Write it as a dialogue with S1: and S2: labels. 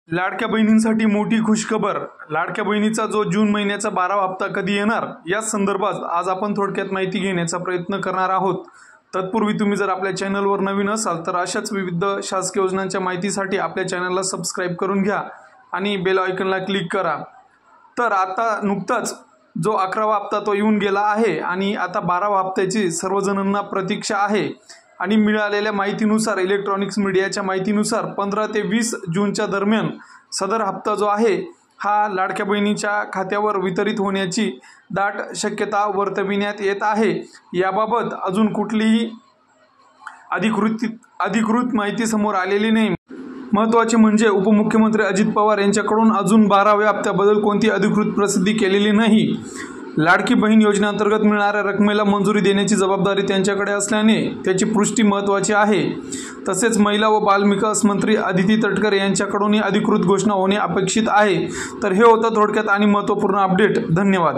S1: लाडक्या बहिणींसाठी मोठी खुशखबर। लाडक्या बहिणीचा जो जून महिन्याचा 12वा हप्ता कधी येणार या संदर्भात आज आपण थोडक्यात माहिती घेण्याचा प्रयत्न करणार आहोत। तत्पूर्वी तुम्ही जर आपल्या चॅनलवर नवीन असाल तर अशाच विविध शासकीय योजनांच्या माहितीसाठी आपल्या चॅनलला सबस्क्राइब करून घ्या आणि बेल आयकॉनला क्लिक करा। तर आता नुकताच जो 11वा हप्ता तो येऊन गेला आहे आणि आता 12वा हप्त्याची सर्वजणांना प्रतीक्षा आहे। आणि मिळालेल्या माहितीनुसार इलेक्ट्रॉनिक्स मीडियाच्या माहितीनुसार 15 ते 20 जूनच्या दरम्यान सदर हप्ता जो आहे हा लाडक्या बहिणीच्या खात्यावर वितरित होण्याची दाट शक्यता वर्तविण्यात येत आहे। याबाबत अजून कुठलीही अधिकृत माहिती समोर आलेली नाही। महत्त्वाचे म्हणजे उपमुख्यमंत्री अजित पवार यांच्याकडून अजून 12व्या हप्त्याबद्दल कोणती अधिकृत प्रसिद्धी केलेली नाही। लाडकी बहीण योजनेअंतर्गत मिळणाऱ्या रकमेला मंजुरी देण्याची जबाबदारी त्यांच्याकडे असल्याने त्याची पुष्टी महत्त्वाची आहे। तसेच महिला व बालविकास मंत्री अदिती तटकरे यांच्याकडूनही अधिकृत घोषणा होणे अपेक्षित आहे। तर हे होतं थोडक्यात आणि महत्त्वपूर्ण अपडेट। धन्यवाद।